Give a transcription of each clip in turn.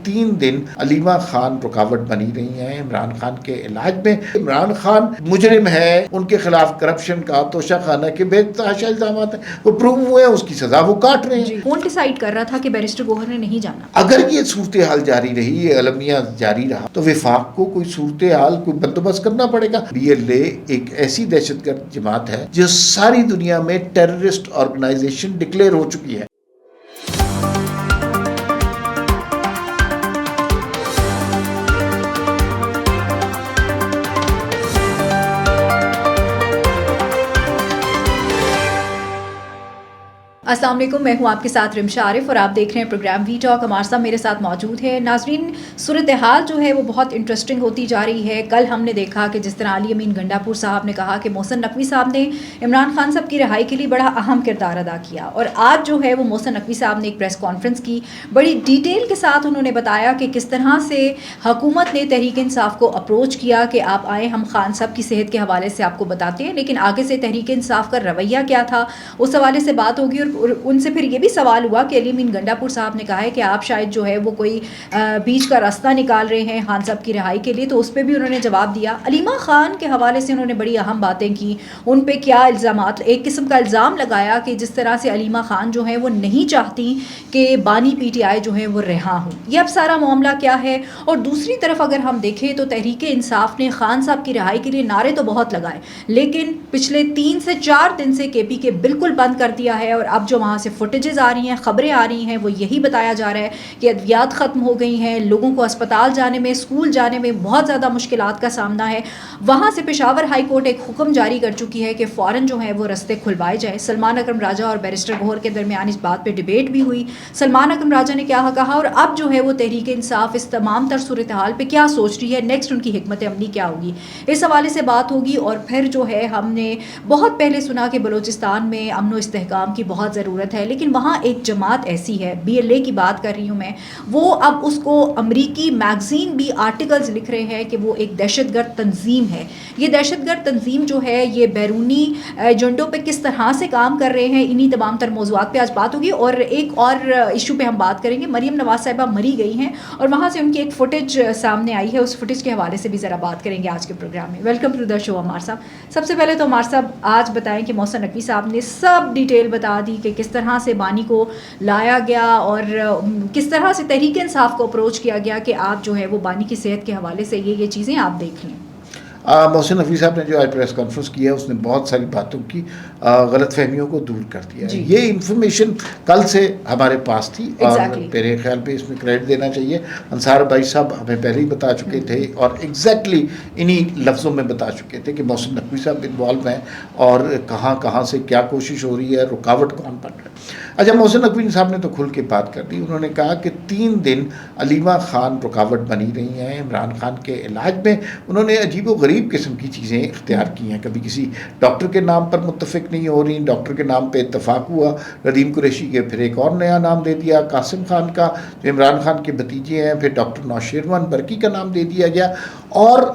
3 دن علیمہ خان رکاوٹ بنی رہی ہیں عمران خان کے علاج میں. عمران خان مجرم ہے، ان کے خلاف کرپشن کا توشہ خانہ کے بے تحاشا الزامات ہیں، وہ پروو ہوئے ہیں، اس کی سزا وہ کاٹ رہے ہیں. کون ڈیسائیڈ کر رہا تھا کہ بیرسٹر گوہر نے نہیں جانا؟ اگر یہ صورتحال جاری رہی، یہ المیہ جاری رہا، تو وفاق کو کوئی صورتحال کوئی بندوبست کرنا پڑے گا. BLA ایک ایسی دہشت گرد جماعت ہے جو ساری دنیا میں ٹیررسٹ آرگنائزیشن ڈکلیئر ہو چکی ہے. السلام علیکم، میں ہوں آپ کے ساتھ رمشا عارف اور آپ دیکھ رہے ہیں پروگرام وی ٹاک. ہمارے ساتھ میرے ساتھ موجود ہے. ناظرین، صورتحال جو ہے وہ بہت انٹرسٹنگ ہوتی جا رہی ہے. کل ہم نے دیکھا کہ جس طرح علی امین گنڈاپور صاحب نے کہا کہ محسن نقوی صاحب نے عمران خان صاحب کی رہائی کے لیے بڑا اہم کردار ادا کیا، اور آج جو ہے وہ محسن نقوی صاحب نے ایک پریس کانفرنس کی. بڑی ڈیٹیل کے ساتھ انہوں نے بتایا کہ کس طرح سے حکومت نے تحریک انصاف کو اپروچ کیا کہ آپ آئیں، ہم خان صاحب کی صحت کے حوالے سے آپ کو بتاتے ہیں، لیکن آگے سے تحریک انصاف کا رویہ کیا تھا اس حوالے سے بات ہوگی. اور ان سے پھر یہ بھی سوال ہوا کہ علی امین گنڈاپور صاحب نے کہا ہے کہ آپ شاید جو ہے وہ کوئی بیچ کا راستہ نکال رہے ہیں خان صاحب کی رہائی کے لیے، تو اس پہ بھی انہوں نے جواب دیا. علیمہ خان کے حوالے سے انہوں نے بڑی اہم باتیں کی. ان پہ کیا الزامات، ایک قسم کا الزام لگایا کہ جس طرح سے علیمہ خان جو ہیں وہ نہیں چاہتی کہ بانی PTI جو ہیں وہ رہا ہوں. یہ اب سارا معاملہ کیا ہے؟ اور دوسری طرف اگر ہم دیکھیں تو تحریک انصاف نے خان صاحب کی رہائی کے لیے نعرے تو بہت لگائے، لیکن پچھلے 3 سے 4 دن سے KPK بالکل بند کر دیا ہے. اور اب جو وہاں سے فوٹیجز آ رہی ہیں، خبریں آ رہی ہیں، وہ یہی بتایا جا رہا ہے کہ ادویات ختم ہو گئی ہیں، لوگوں کو اسپتال جانے میں، اسکول جانے میں بہت زیادہ مشکلات کا سامنا ہے. وہاں سے پشاور ہائی کورٹ ایک حکم جاری کر چکی ہے کہ فوراً جو ہے وہ رستے کھلوائے جائیں. سلمان اکرم راجہ اور بیرسٹر گوہر کے درمیان اس بات پہ ڈیبیٹ بھی ہوئی. سلمان اکرم راجہ نے کیا کہا، اور اب جو ہے وہ تحریک انصاف اس تمام تر صورتحال پہ کیا سوچ رہی ہے، نیکسٹ ان کی حکمت عملی کیا ہوگی، اس حوالے سے بات ہوگی. اور پھر جو ہے ہم نے بہت پہلے سنا کہ بلوچستان میں امن و استحکام کی بہت ضرورت ہے، لیکن وہاں ایک جماعت ایسی ہے، BLA کی بات کر رہی ہوں میں، وہ اب اس کو امریکی میگزین بھی آرٹیکلز لکھ رہے ہیں کہ وہ ایک دہشت گرد تنظیم ہے. یہ دہشت گرد تنظیم جو ہے یہ بیرونی ایجنڈوں پہ کس طرح سے کام کر رہے ہیں، انہی تمام تر موضوعات پہ آج بات ہوگی. اور ایک اور ایشو پہ ہم بات کریں گے. مریم نواز صاحبہ مری گئی ہیں اور وہاں سے ان کی ایک فوٹیج سامنے آئی ہے، اس فوٹیج کے حوالے سے بھی ذرا بات کریں گے آج کے پروگرام میں. ویلکم ٹو دا شو عمار صاحب. سب سے پہلے تو عمار صاحب آج بتائیں کہ محسن نقوی صاحب نے سب ڈیٹیل بتا دی کہ کس طرح سے بانی کو لایا گیا اور کس طرح سے تحریک انصاف کو اپروچ کیا گیا کہ آپ جو ہے وہ بانی کی صحت کے حوالے سے یہ چیزیں آپ دیکھ لیں. محسن نقوی صاحب نے جو آج پریس کانفرنس کی ہے اس نے بہت ساری باتوں کی غلط فہمیوں کو دور کر دیا ہے. یہ انفارمیشن کل سے ہمارے پاس تھی اور میرے خیال پہ اس میں کریڈٹ دینا چاہیے. انصار بھائی صاحب ہمیں پہلے ہی بتا چکے تھے اور ایگزیکٹلی انہی لفظوں میں بتا چکے تھے کہ محسن نقوی صاحب انوالو ہیں اور کہاں سے کیا کوشش ہو رہی ہے، رکاوٹ کون بن رہا ہے. اچھا، محسن نقوی صاحب نے تو کھل کے بات کر دی. انہوں نے کہا کہ 3 دن علیمہ خان رکاوٹ بنی رہی ہیں عمران خان کے علاج میں. انہوں نے عجیب و غریب قسم کی چیزیں اختیار کی ہیں. کبھی کسی ڈاکٹر کے نام پر متفق نہیں ہو رہی، ڈاکٹر کے نام پہ اتفاق ہوا، ندیم قریشی کے پھر ایک اور نیا نام دے دیا، قاسم خان کا جو عمران خان کے بھتیجے ہیں، پھر ڈاکٹر نوشیروان برقی کا نام دے دیا گیا. اور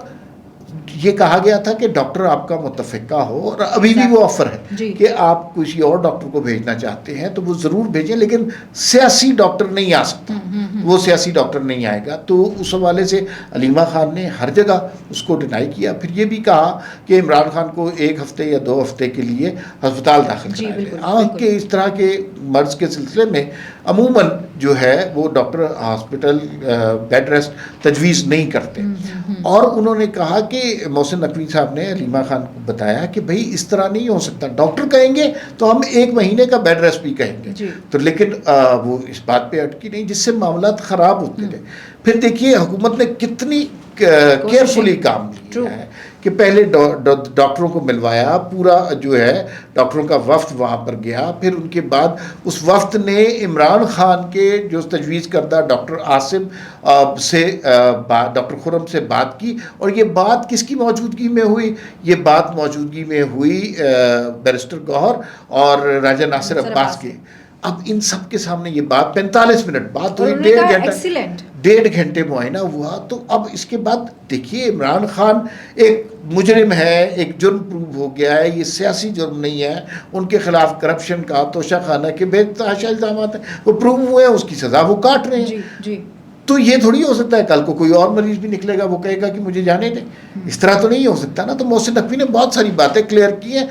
یہ کہا گیا تھا کہ ڈاکٹر آپ کا متفقہ ہو، اور ابھی بھی وہ آفر ہے کہ آپ کسی اور ڈاکٹر کو بھیجنا چاہتے ہیں تو وہ ضرور بھیجیں، لیکن سیاسی ڈاکٹر نہیں آ سکتا، وہ سیاسی ڈاکٹر نہیں آئے گا. تو اس حوالے سے علیمہ خان نے ہر جگہ اس کو ڈینائی کیا. پھر یہ بھی کہا کہ عمران خان کو 1 ہفتے یا 2 ہفتے کے لیے ہسپتال داخل کرایا جائے. کہ اس طرح کے مرض کے سلسلے میں عموماً جو ہے وہ ڈاکٹر ہاسپٹل بیڈ ریسٹ تجویز نہیں کرتے. اور انہوں نے کہا کہ محسن نقوی صاحب نے علیمہ خان کو بتایا کہ بھائی اس طرح نہیں ہو سکتا، ڈاکٹر کہیں گے تو ہم 1 مہینے کا بیڈ ریسٹ بھی کہیں گے. تو لیکن وہ اس بات پہ اٹکی نہیں، جس سے معاملات خراب ہوتے رہے. پھر دیکھیے حکومت نے کتنی کیئرفلی کام کیا ہے کہ پہلے ڈاکٹروں کو ملوایا، پورا جو ہے ڈاکٹروں کا وفد وہاں پر گیا. پھر ان کے بعد اس وفد نے عمران خان کے جو تجویز کردہ ڈاکٹر عاصم سے ڈاکٹر خرم سے بات کی. اور یہ بات کس کی موجودگی میں ہوئی؟ یہ بات موجودگی میں ہوئی بیرسٹر گوہر اور راجہ ناصر عباس کے. اب ان سب کے سامنے یہ بات 45 منٹ بات ہوئی، 1.5 گھنٹے معائنہ ہوا. تو اب اس کے بعد دیکھیے عمران خان ایک مجرم ہے، ایک جرم پروو ہو گیا ہے، یہ سیاسی جرم نہیں ہے، ان کے خلاف کرپشن کا توشہ خانہ کے بے تحاشا الزامات ہیں، وہ پروو ہوئے ہیں، اس کی سزا وہ کاٹ رہے ہیں. تو یہ تھوڑی ہو سکتا ہے کل کو کوئی اور مریض بھی نکلے گا وہ کہے گا کہ مجھے جانے دیں. اس طرح تو نہیں ہو سکتا نا. تو محسن نقوی نے بہت ساری باتیں کلیئر کی ہیں.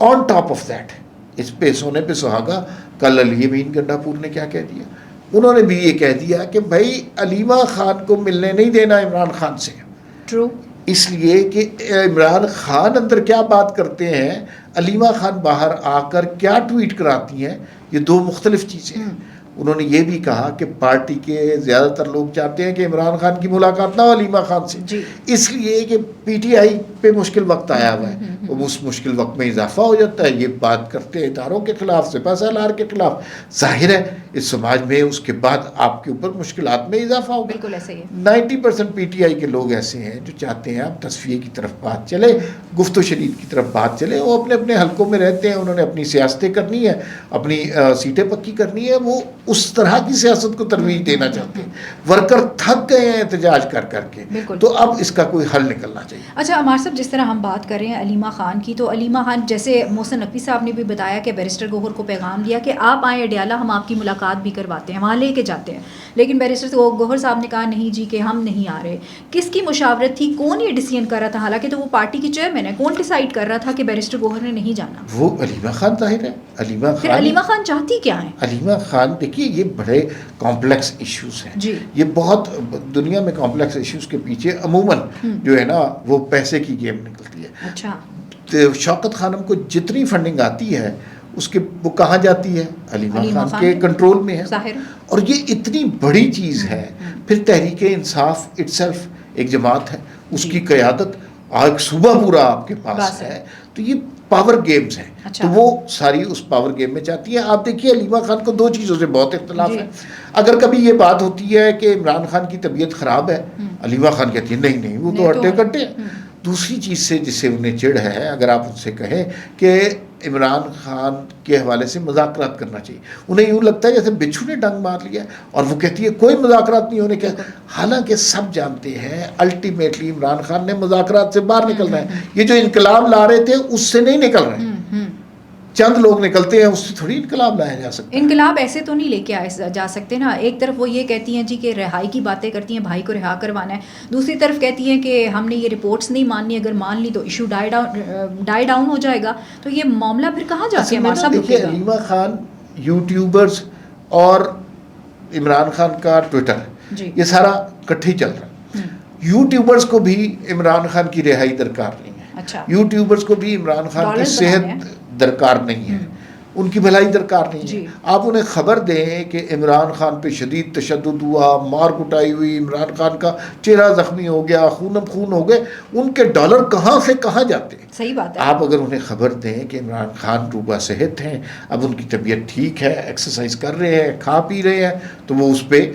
آن ٹاپ آف دیٹ اس پہ سونے پہ سہاگا کل علی امین گنڈا پور نے کیا کہہ دیا. انہوں نے بھی یہ کہہ دیا کہ بھائی علیمہ خان کو ملنے نہیں دینا عمران خان سے. ٹرو. اس لیے کہ عمران خان اندر کیا بات کرتے ہیں, علیمہ خان باہر آ کر کیا ٹویٹ کراتی ہیں, یہ دو مختلف چیزیں ہیں. انہوں نے یہ بھی کہا کہ پارٹی کے زیادہ تر لوگ چاہتے ہیں کہ عمران خان کی ملاقات نہ ہو علیمہ خان سے, اس لیے کہ پی ٹی آئی پہ مشکل وقت آیا ہوا ہے. اس مشکل وقت میں اضافہ ہو جاتا ہے. یہ بات کرتے ہیں اداروں کے خلاف, سپہ سالار کے خلاف. ظاہر ہے اس سماج میں اس کے بعد آپ کے اوپر مشکلات میں اضافہ ہوگا. بالکل ایسے ہی 90% پی ٹی آئی کے لوگ ایسے ہیں جو چاہتے ہیں آپ تصفیے کی طرف بات چلے, گفت و شنید کی طرف بات چلے. وہ اپنے اپنے حلقوں میں رہتے ہیں, انہوں نے اپنی سیاستیں کرنی ہے, اپنی سیٹیں پکی کرنی ہے. وہ اس طرح کی سیاست کو ترویج دینا چاہتے ہیں. ورکر تھک گئے ہیں احتجاج کر کر کے, تو اب اس کا کوئی حل نکلنا چاہیے. اچھا عمار صاحب, جس طرح ہم بات کر رہے ہیں علیمہ خان کی, تو علیمہ خان جیسے محسن نقوی صاحب نے بھی بتایا کہ بیرسٹر گوہر کو پیغام دیا کہ آپ آئیں اڈیالہ, ہم آپ کی ملاقات بھی کرواتے ہیں, وہاں لے کے جاتے ہیں. لیکن بیرسٹر گوہر صاحب نے کہا نہیں جی کہ ہم نہیں آ رہے. کس کی مشاورت تھی, کون یہ ڈیسیژن کر رہا تھا؟ حالانکہ تو وہ پارٹی کی چیئرمین ہے, کون ڈیسائیڈ کر رہا تھا کہ بیرسٹر گوہر نے نہیں جانا؟ وہ علیمہ خان ظاہر ہے. علیمہ خان چاہتی کیا ہے؟ علیمہ خان دیکھیے یہ بڑے کمپلیکس ایشوز ہیں جی. یہ بہت دنیا میں کمپلیکس ایشوز کے پیچھے عموماً جو ہے نا وہ پیسے کی گیم نکلتی ہے. اچھا. شوکت خانم کو جتنی فنڈنگ آتی ہے اس کے وہ کہاں جاتی ہے؟ علیمہ خان کے کنٹرول میں ہے. اور یہ اتنی بڑی چیز ہے. پھر تحریک انصاف اٹ سیلف ایک جماعت ہے, اس کی قیادت ایک صوبہ پورا آپ کے پاس ہے. تو یہ پاور گیمز ہیں. تو وہ ساری اس پاور گیم میں چاہتی ہیں. آپ دیکھیے علیمہ خان کو دو چیزوں سے بہت اختلاف ہے. اگر کبھی یہ بات ہوتی ہے کہ عمران خان کی طبیعت خراب ہے, علیمہ خان کہتی ہے نہیں وہ تو ہٹے کٹے. دوسری چیز سے جس سے انہیں چڑ ہے, اگر آپ ان سے کہیں کہ عمران خان کے حوالے سے مذاکرات کرنا چاہیے, انہیں یوں لگتا ہے جیسے بچھو نے ڈنگ مار لیا, اور وہ کہتی ہے کوئی مذاکرات نہیں ہونے. کیا حالانکہ سب جانتے ہیں الٹیمیٹلی عمران خان نے مذاکرات سے باہر نکلنا ہے. یہ جو انقلاب لا رہے تھے اس سے نہیں نکل رہے ہیں. چند لوگ نکلتے ہیں, اس سے تھوڑی انقلاب لایا جا سکتا. انقلاب ایسے تو نہیں لے کے آئے جا سکتے نا. ایک طرف وہ یہ کہتی ہیں جی کہ رہائی کی باتیں کرتی ہیں, بھائی کو رہا کروانا ہے. دوسری طرف کہتی ہیں کہ ہم نے یہ رپورٹس نہیں ماننی, اگر مان لی تو ایشو ڈائی ڈاؤن ہو جائے گا. تو یہ معاملہ پھر کہاں جا کے ہمارے ساتھ رکے گا؟ علیمہ خان, یوٹیوبرز اور عمران خان کا ٹویٹر, یہ سارا کٹھی چل رہا. یوٹیوبرز کو بھی عمران خان کی رہائی درکار نہیں ہے. یوٹیوبرز کو بھی عمران خان کی صحت درکار نہیں ہے, ان کی بھلائی درکار نہیں ہے. آپ انہیں خبر دیں کہ عمران خان پہ شدید تشدد ہوا, مار کٹائی ہوئی, عمران خان کا چہرہ زخمی ہو گیا, خون ہو گئے, ان کے ڈالر کہاں سے کہاں جاتے ہیں. صحیح بات ہے. آپ اگر انہیں خبر دیں کہ عمران خان روبہ صحت ہیں, اب ان کی طبیعت ٹھیک ہے, ایکسرسائز کر رہے ہیں, کھا پی رہے ہیں, تو وہ اس پہ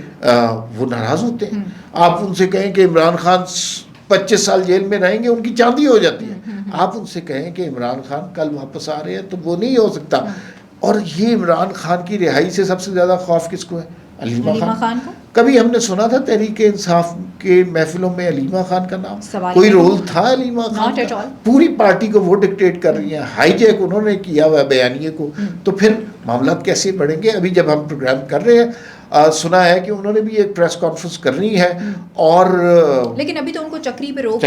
وہ ناراض ہوتے ہیں. آپ ان سے کہیں کہ عمران خان 25 سال جیل میں رہیں گے, ان کی چاندی ہو جاتی ہے. آپ ان سے کہیں کہ عمران خان کل واپس آ رہے ہیں, تو وہ نہیں ہو سکتا. اور یہ عمران خان کی رہائی سے سب سے زیادہ خوف کس کو ہے؟ علیمہ خان کو. کبھی ہم نے سنا تھا تحریک انصاف کے محفلوں میں علیمہ خان کا نام؟ کوئی رول تھا علیمہ خان کا؟ پوری پارٹی کو وہ ڈکٹیٹ کر رہی ہیں, ہائی جیک انہوں نے کیا ہوا بیانیے کو. تو پھر معاملات کیسے بڑھیں گے؟ ابھی جب ہم پروگرام کر رہے ہیں سنا ہے کہ انہوں نے بھی ایک پریس کانفرنس کرنی ہے, اور لیکن ابھی تو ان کو چکری پہ روک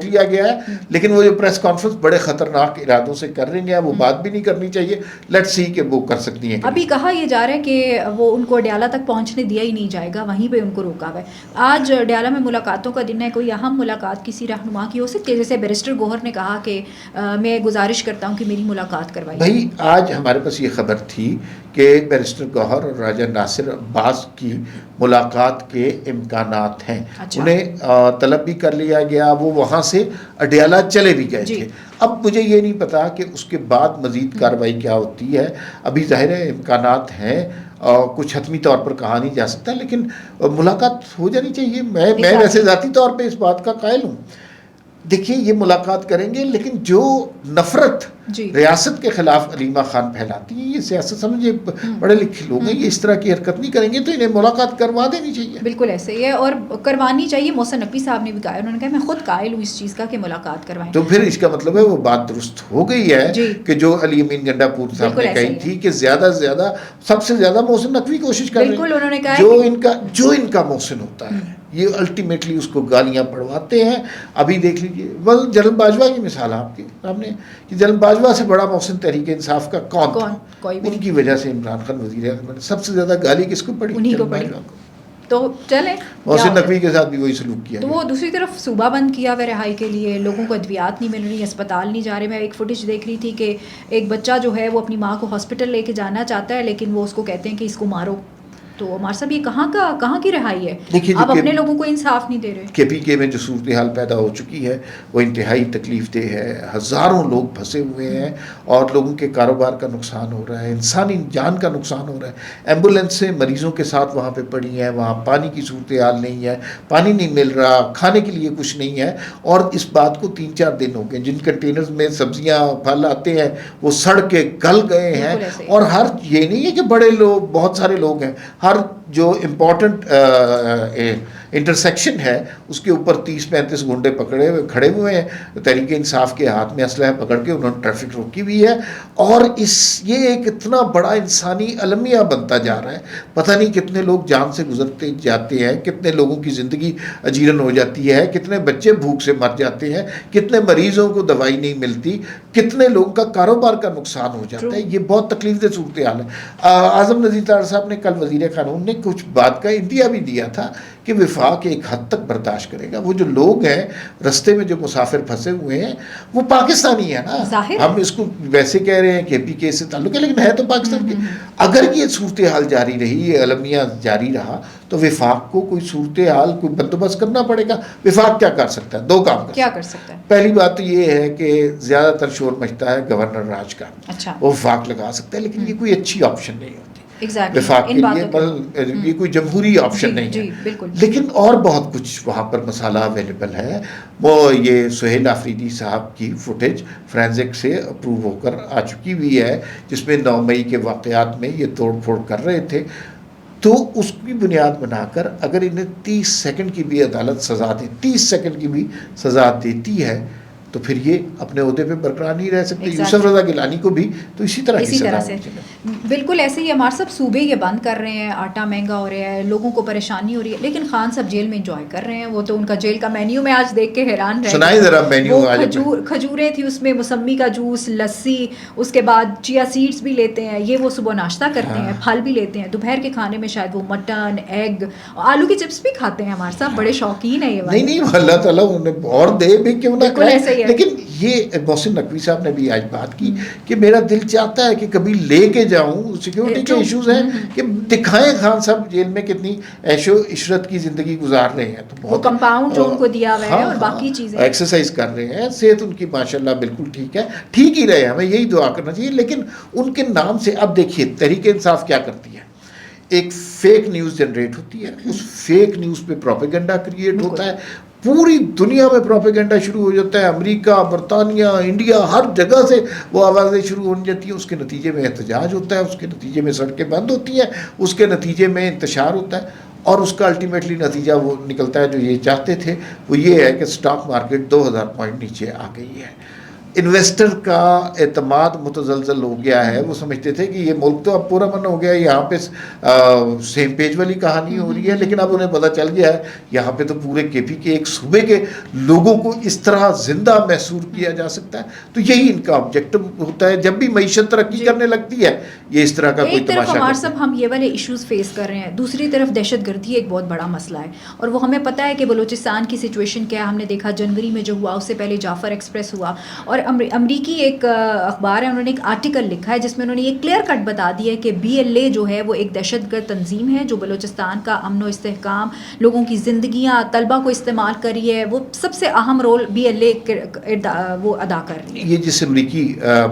لیا گیا ہے. لیکن وہ جو پریس کانفرنس بڑے خطرناک ارادوں سے کر رہی ہیں, وہ بات بھی نہیں کرنی چاہیے. لیٹ سی کہ وہ کر سکتی ہیں. ابھی کہا یہ جا رہا ہے کہ وہ ان کو اڈیالہ تک پہنچنے دیا ہی نہیں جائے گا, وہیں پہ ان کو روکا ہوا ہے. آج اڈیالہ میں ملاقاتوں کا دن ہے, کوئی اہم ملاقات کسی رہنما کی ہو سکتی ہے؟ جیسے بیرسٹر گوہر نے کہا کہ میں گزارش کرتا ہوں کہ میری ملاقات کروائی. بھائی آج ہمارے پاس یہ خبر تھی کہ بیرسٹر گوہر اور راجہ ناصر عباس کی ملاقات کے امکانات ہیں. انہیں طلب بھی کر لیا گیا, وہ وہاں سے اڈیالہ چلے بھی گئے تھے. اب مجھے یہ نہیں پتا کہ اس کے بعد مزید کارروائی کیا ہوتی ہے. ابھی ظاہر ہے امکانات ہیں, کچھ حتمی طور پر کہا نہیں جا سکتا, لیکن ملاقات ہو جانی چاہیے. میں ویسے ذاتی طور پہ اس بات کا قائل ہوں. دیکھیے یہ ملاقات کریں گے، لیکن جو نفرت ریاست کے خلاف علیمہ خان پھیلاتی ہے، یہ سیاست سمجھے پڑھے لکھے لوگ ہیں، یہ اس طرح کی حرکت نہیں کریں گے، تو انہیں ملاقات کروا دینی چاہیے. بالکل ایسے ہی ہے، اور کروانی چاہیے. محسن نقوی صاحب نے بھی کہا، انہوں نے کہا میں خود قائل ہوں اس چیز کا کہ ملاقات کروائیں. تو پھر اس کا مطلب ہے وہ بات درست ہو گئی ہے کہ جو علی امین گنڈا پور صاحب نے کہی تھی کہ زیادہ سے زیادہ، سب سے زیادہ محسن نقوی کوشش کر رہے ہیں. بالکل انہوں نے کہا جو ان کا محسن ہوتا ہے یہ الٹیمیٹلی اس کو گالیاں پڑھواتے ہیں. ابھی دیکھ لیجیے جنرل باجوہ کی مثال آپ کے سامنے کہ جنرل باجوہ سے بڑا محسن تحریک انصاف کا کون تھا؟ ان کی وجہ سے عمران خان وزیر اعظم نے سب سے زیادہ گالی کس کو پڑی؟ انہی کو پڑی. تو چلیں محسن نقوی کے ساتھ بھی وہی سلوک کیا. تو وہ دوسری طرف صوبہ بند کیا ہوا رہائی کے لیے، لوگوں کو ادویات نہیں مل رہی، اسپتال نہیں جا رہے. میں ایک فوٹیج دیکھ رہی تھی کہ ایک بچہ جو ہے وہ اپنی ماں کو ہاسپٹل لے کے جانا چاہتا ہے، لیکن وہ اس کو کہتے ہیں کہ اس کو مارو. تو عمار صاحب یہ کہاں کی رہائی ہے؟ آپ اپنے لوگوں کو انصاف نہیں دے رہے. کے پی کے میں جو صورتحال پیدا ہو چکی ہے وہ انتہائی تکلیف دہ ہے. ہزاروں لوگ پھنسے ہوئے ہیں اور لوگوں کے کاروبار کا نقصان ہو رہا ہے، انسانی جان کا نقصان ہو رہا ہے. ایمبولینس سے مریضوں کے ساتھ وہاں پہ پڑی ہیں، وہاں پانی کی صورتحال نہیں ہے، پانی نہیں مل رہا، کھانے کے لیے کچھ نہیں ہے. اور اس بات کو 3-4 دن ہو گئے. جن کنٹینرز میں سبزیاں پھل آتے ہیں وہ سڑ کے گل گئے ہیں. اور یہ نہیں ہے کہ بڑے لوگ، بہت سارے لوگ ہیں، ہر جو امپورٹنٹ انٹرسیکشن ہے اس کے اوپر 30-35 گنڈے پکڑے ہوئے کھڑے ہوئے ہیں. تحریک انصاف کے ہاتھ میں اسلحہ پکڑ کے انہوں نے ٹریفک روکی ہوئی ہے. اور یہ ایک اتنا بڑا انسانی المیہ بنتا جا رہا ہے. پتہ نہیں کتنے لوگ جان سے گزرتے جاتے ہیں، کتنے لوگوں کی زندگی اجیرن ہو جاتی ہے، کتنے بچے بھوک سے مر جاتے ہیں، کتنے مریضوں کو دوائی نہیں ملتی، کتنے لوگوں کا کاروبار کا نقصان ہو جاتا ہے. یہ بہت تکلیف دہ صورتحال ہے. اعظم نذیر طاہر صاحب نے کل وزیر قانون نے کچھ بات کا انڈیا بھی دیا تھا کہ وفاق ایک حد تک برداشت کرے گا. وہ جو لوگ ہیں رستے میں جو مسافر پھنسے ہوئے ہیں وہ پاکستانی ہیں نا. ہم اس کو ویسے کہہ رہے ہیں کہ پی کے سے تعلق ہے، لیکن ہے تو پاکستان کے. اگر یہ صورتحال جاری رہی، یہ المیہ جاری رہا، تو وفاق کو کوئی صورتحال، کوئی بندوبست کرنا پڑے گا. وفاق کیا کر سکتا ہے؟ 2 کام کیا کر سکتا ہے. پہلی بات تو یہ ہے کہ زیادہ تر شور مچتا ہے گورنر راج کا. وہ وفاق لگا سکتا ہے، لیکن یہ کوئی اچھی آپشن نہیں ہوتی وفاق کے لیے. یہ کوئی جمہوری آپشن نہیں ہے. لیکن اور بہت کچھ وہاں پر مسئلہ اویلیبل ہے. وہ یہ سہیل آفریدی صاحب کی فوٹیج فرینزک سے اپروو ہو کر آ چکی ہوئی ہے، جس میں 9 مئی کے واقعات میں یہ توڑ پھوڑ کر رہے تھے. تو اس کی بنیاد بنا کر اگر انہیں 30 سیکنڈ کی بھی عدالت سزا دے، 30 سیکنڈ کی بھی سزا دیتی ہے، تو پھر یہ اپنے عہدے پہ برقرار نہیں رہ سکتے. یوسف رضا گیلانی کو بھی تو اسی طرح سے بالکل ایسے ہی ہمارے سب صوبے یہ بند کر رہے ہیں، آٹا مہنگا ہو رہا ہے، لوگوں کو پریشانی ہو رہی ہے، لیکن خان صاحب جیل میں انجوائے کر رہے ہیں. وہ تو ان کا جیل کا مینیو میں آج دیکھ کے حیران رہ گئی. کھجوریں تھی اس میں، موسمی کا جوس، لسی، اس کے بعد چیا سیڈس بھی لیتے ہیں. یہ وہ صبح ناشتہ کرتے ہیں، پھل بھی لیتے ہیں. دوپہر کے کھانے میں شاید وہ مٹن، ایگ، آلو کی چپس بھی کھاتے ہیں. ہمارے صاحب بڑے شوقین ہیں. یہ نہیں اللہ تعالیٰ انہیں اور دے بھی کیوں نہ کرے. لیکن یہ محسن نقوی صاحب نے بھی آج بات کی کہ میرا دل چاہتا ہے کہ کبھی لے کے جاؤں. سیکیورٹی کے ایشوز ہیں کہ دکھائیں خان صاحب جیل میں کتنی عیش و عشرت کی زندگی گزار رہے ہیں. تو وہ کمپاؤنڈ جو ان کو دیا ہوا ہے اور باقی چیزیں ایکسرسائز کر رہے ہیں. صحت ان کی ماشاءاللہ بالکل ٹھیک ہے، ٹھیک ہی رہے. ہمیں یہی دعا کرنا چاہیے. لیکن ان کے نام سے اب دیکھیے تحریک انصاف کیا کرتی ہے. ایک فیک نیوز جنریٹ ہوتی ہے، اس فیک نیوز پہ پروپیگنڈا کریٹ ہوتا ہے. پوری دنیا میں پروپیگنڈا شروع ہو جاتا ہے. امریکہ، برطانیہ، انڈیا، ہر جگہ سے وہ آوازیں شروع ہو جاتی ہیں. اس کے نتیجے میں احتجاج ہوتا ہے، اس کے نتیجے میں سڑکیں بند ہوتی ہیں، اس کے نتیجے میں انتشار ہوتا ہے. اور اس کا الٹیمیٹلی نتیجہ وہ نکلتا ہے جو یہ چاہتے تھے. وہ یہ ہے کہ سٹاک مارکیٹ 2000 پوائنٹ نیچے آ گئی ہے. انویسٹر کا اعتماد متزلزل ہو گیا ہے. وہ سمجھتے تھے کہ یہ ملک تو اب پورا من ہو گیا، یہاں پہ سیم پیج والی کہانی ہو رہی ہے. لیکن اب انہیں پتہ چل گیا ہے یہاں پہ تو پورے کے پی کے ایک صوبے کے لوگوں کو اس طرح زندہ محسوس کیا جا سکتا ہے. تو یہی ان کا آبجیکٹو ہوتا ہے. جب بھی معیشت ترقی کرنے لگتی ہے یہ اس طرح کا کوئی تماشا. ایک طرف ہمارے سب ہم یہ والے ایشوز فیس کر رہے ہیں، دوسری طرف دہشت گردی ایک بہت بڑا مسئلہ ہے. اور وہ ہمیں پتہ ہے کہ بلوچستان کی سچویشن کیا ہے. ہم نے دیکھا جنوری میں جو ہوا، اس سے پہلے جعفر ایکسپریس ہوا. اور امریکی ایک اخبار ہے، انہوں نے ایک آرٹیکل لکھا ہے جس میں انہوں نے یہ کلیئر کٹ بتا دیا ہے کہ BLA جو ہے وہ ایک دہشت گرد تنظیم ہے جو بلوچستان کا امن و استحکام، لوگوں کی زندگیاں، طلبہ کو استعمال کر رہی ہے. وہ سب سے اہم رول BLA وہ ادا کر رہی ہے. یہ جس امریکی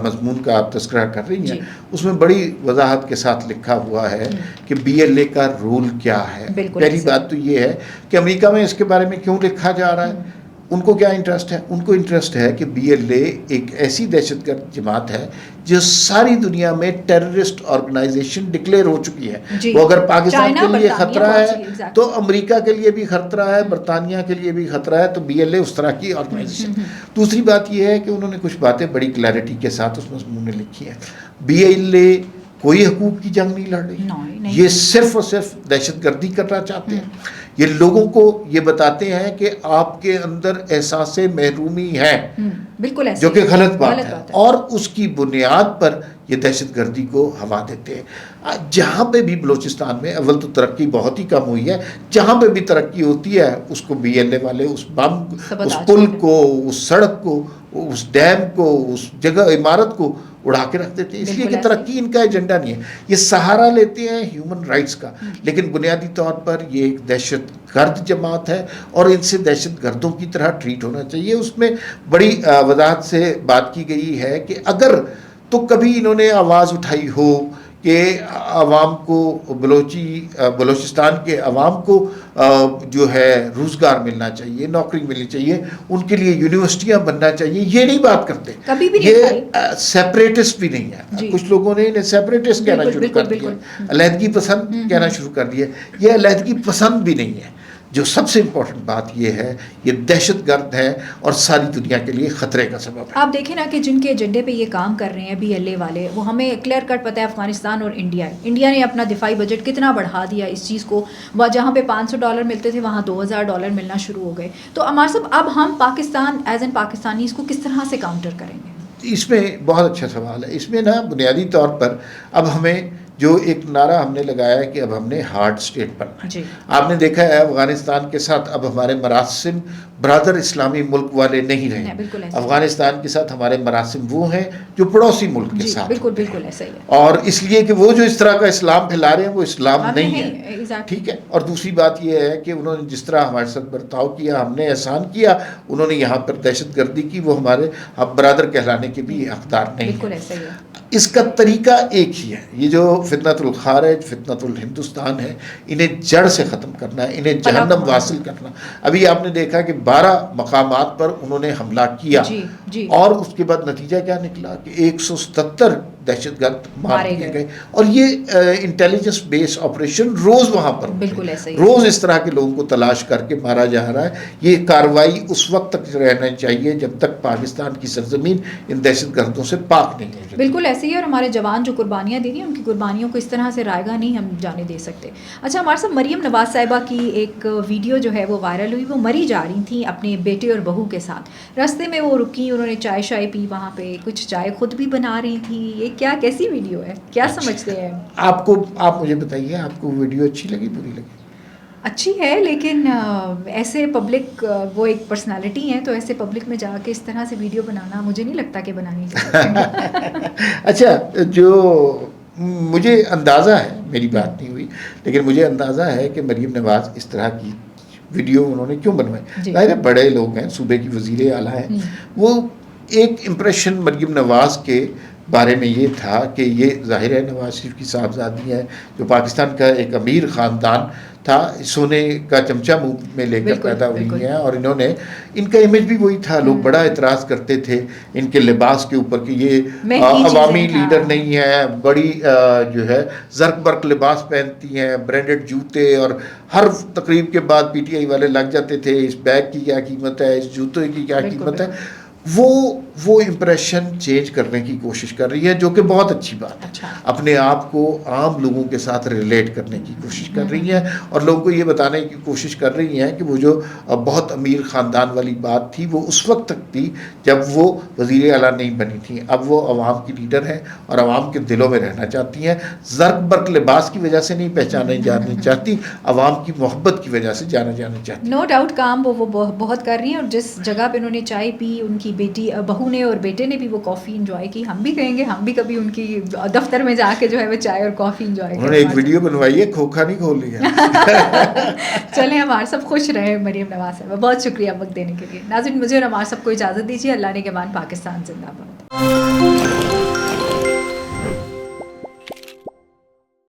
مضمون کا آپ تذکرہ کر رہی ہیں اس میں بڑی وضاحت کے ساتھ لکھا ہوا ہے کہ BLA کا رول کیا ہے. پہلی بات تو یہ ہے کہ امریکہ میں اس کے بارے میں کیوں لکھا جا رہا ہے. ان کو کیا انٹرسٹ ہے؟ ان کو انٹرسٹ ہے کہ BLA ایک ایسی دہشت گرد جماعت ہے جو ساری دنیا میں ٹیررسٹ آرگنائزیشن ڈکلیئر ہو چکی ہے. وہ اگر پاکستان کے لیے خطرہ ہے تو امریکہ کے لیے بھی خطرہ ہے, برطانیہ کے لیے بھی خطرہ ہے, تو BLA اس طرح کی آرگنائزیشن. دوسری بات یہ ہے کہ انہوں نے کچھ باتیں بڑی کلیئرٹی کے ساتھ اس مضمون میں لکھی ہیں. BLA کوئی حقوق کی جنگ نہیں لڑ رہی, یہ صرف اور صرف دہشت گردی کرنا چاہتے ہیں. یہ لوگوں کو یہ بتاتے ہیں کہ آپ کے اندر احساس محرومی ہے, بالکل جو کہ غلط بات ہے, اور اس کی بنیاد پر یہ دہشت گردی کو ہوا دیتے ہیں. جہاں پہ بھی بلوچستان میں اول تو ترقی بہت ہی کم ہوئی ہے, جہاں پہ بھی ترقی ہوتی ہے اس کو BLA والے اس بم, اس پل کو, اس سڑک کو, اس ڈیم کو, اس جگہ عمارت کو اڑا کے رکھ دیتے ہیں, اس لیے کہ ترقی ان کا ایجنڈا نہیں ہے. یہ سہارا لیتے ہیں ہیومن رائٹس کا, لیکن بنیادی طور پر یہ ایک دہشت گرد جماعت ہے اور ان سے دہشت گردوں کی طرح ٹریٹ ہونا چاہیے. اس میں بڑی وضاحت سے بات کی گئی ہے کہ اگر تو کبھی انہوں نے آواز اٹھائی ہو کہ عوام کو, بلوچستان کے عوام کو جو ہے روزگار ملنا چاہیے, نوکری ملنی چاہیے, ان کے لیے یونیورسٹیاں بننا چاہیے, یہ نہیں بات کرتے. یہ سیپریٹسٹ بھی نہیں ہے. کچھ لوگوں نے انہیں سیپریٹسٹ کہنا شروع کر دیا, علیحدگی پسند کہنا شروع کر دیا. یہ علیحدگی پسند بھی نہیں ہے. جو سب سے امپورٹنٹ بات یہ ہے, یہ دہشت گرد ہے اور ساری دنیا کے لیے خطرے کا سبب ہے. آپ دیکھیں نا کہ جن کے ایجنڈے پہ یہ کام کر رہے ہیں BLA والے, وہ ہمیں کلیئر کٹ پتہ ہے افغانستان اور انڈیا نے اپنا دفاعی بجٹ کتنا بڑھا دیا اس چیز کو. جہاں پہ $500 ملتے تھے وہاں $2000 ملنا شروع ہو گئے. تو عمار صاحب, اب ہم پاکستان ایز این پاکستانی اس کو کس طرح سے کاؤنٹر کریں گے؟ اس میں بہت اچھا سوال ہے. اس میں نا بنیادی طور پر اب ہمیں جو ایک نعرہ ہم نے لگایا ہے کہ اب ہم نے ہارڈ اسٹیٹ بننا ہے. آپ نے دیکھا ہے افغانستان کے ساتھ اب ہمارے مراسم برادر اسلامی ملک والے نہیں رہے. افغانستان کے ساتھ ہمارے مراسم وہ ہیں جو پڑوسی ملک کے ساتھ, بالکل ایسا ہی ہے. اور اس لیے کہ وہ جو اس طرح کا اسلام پھیلا رہے ہیں وہ اسلام نہیں ہے. ٹھیک ہے. اور دوسری بات یہ ہے کہ انہوں نے جس طرح ہمارے ساتھ برتاؤ کیا, ہم نے احسان کیا, انہوں نے یہاں پر دہشت گردی کی, وہ ہمارے برادر کہلانے کے بھی حقدار نہیں. بالکل ایسا ہی ہے. اس کا طریقہ ایک ہی ہے. یہ جو فتنۃ الخارج, فتنۃ الہندوستان ہے, انہیں جڑ سے ختم کرنا ہے, انہیں جہنم واصل کرنا. ابھی آپ نے دیکھا کہ 12 مقامات پر انہوں نے حملہ کیا, اور اس کے بعد نتیجہ کیا نکلا کہ 177 دہشت گرد مار دیے گئے. اور یہ انٹیلیجنس بیس آپریشن روز وہاں پر, روز اس طرح کے لوگوں کو تلاش کر کے مارا جا رہا ہے. یہ کارروائی اس وقت تک رہنا چاہیے جب تک پاکستان کی سرزمین ان دہشت گردوں سے پاک نہیں ہو جاتی. بالکل ایسے ہی. اور ہمارے جوان جو قربانیاں دے رہی ہیں, ان کی قربانیوں کو اس طرح سے رائے گاہ نہیں ہم جانے دے سکتے. اچھا ہمارے ساتھ مریم نواز صاحبہ کی ایک ویڈیو جو ہے وہ وائرل ہوئی. وہ مری جا رہی تھیں اپنے بیٹے اور بہو کے ساتھ, راستے میں وہ رکی, انہوں نے چائے پی, وہاں پہ کچھ چائے خود بھی بنا رہی تھی. یہ کیا کیسی ویڈیو ہے, کیا سمجھتے ہیں آپ مجھے بتائیے, آپ کو ویڈیو اچھی لگی, بری لگی؟ اچھی ہے, لیکن ایسے پبلک, وہ ایک پرسنالٹی ہیں, تو ایسے پبلک میں جا کے اس طرح سے ویڈیو بنانا مجھے نہیں لگتا کہ بنانی چاہیے. اچھا, جو مجھے اندازہ ہے, میری بات نہیں ہوئی, لیکن مجھے اندازہ ہے کہ مریم نواز اس طرح کی ویڈیو انہوں نے کیوں بنوائی. ظاہر ہے بڑے لوگ ہیں, صوبے کی وزیر اعلیٰ ہیں, وہ ایک امپریشن مریم نواز کے بارے میں یہ تھا کہ یہ ظاہر ہے نواز شریف کی صاحبزادی ہے, جو پاکستان کا ایک امیر خاندان تھا, سونے کا چمچہ منہ میں لے کر پیدا ہوئی ہیں, اور انہوں نے, ان کا امیج بھی وہی تھا. لوگ بڑا اعتراض کرتے تھے ان کے لباس کے اوپر کہ یہ عوامی لیڈر نہیں ہے, بڑی جو ہے زرق برق لباس پہنتی ہیں, برانڈڈ جوتے, اور ہر تقریب کے بعد PTI والے لگ جاتے تھے اس بیگ کی کیا قیمت ہے, اس جوتے کی کیا قیمت ہے. وہ امپریشن چینج کرنے کی کوشش کر رہی ہے, جو کہ بہت اچھی بات ہے. اپنے آپ کو عام لوگوں کے ساتھ ریلیٹ کرنے کی کوشش کر رہی ہیں, اور لوگوں کو یہ بتانے کی کوشش کر رہی ہیں کہ وہ جو بہت امیر خاندان والی بات تھی وہ اس وقت تک تھی جب وہ وزیر اعلیٰ نہیں بنی تھی. اب وہ عوام کی لیڈر ہیں اور عوام کے دلوں میں رہنا چاہتی ہیں. زرق برق لباس کی وجہ سے نہیں پہچانے جانا چاہتی, عوام کی محبت کی وجہ سے جانا چاہتی. نو ڈاؤٹ کام وہ بہت کر رہی ہیں, اور جس جگہ پہ انہوں نے چائے پی, ان کی بیٹی بہو نے اور بیٹے نے بھی وہ کافی انجوائے کی. ہم بھی کہیں گے ہم بھی کبھی ان کی دفتر میں جا کے جو ہے وہ چائے اور کافی انجوائے کریں. انہوں نے ایک ویڈیو بنوائی ہے, کھوکھا نہیں کھول لیا. چلیں ہمارے سب خوش رہے. مریم نواز صاحبہ بہت شکریہ وقت دینے کے لیے. ناظرین مجھے اور ہمارے سب کو اجازت دیجیے. اللہ نے کے مان پاکستان زندہ باد.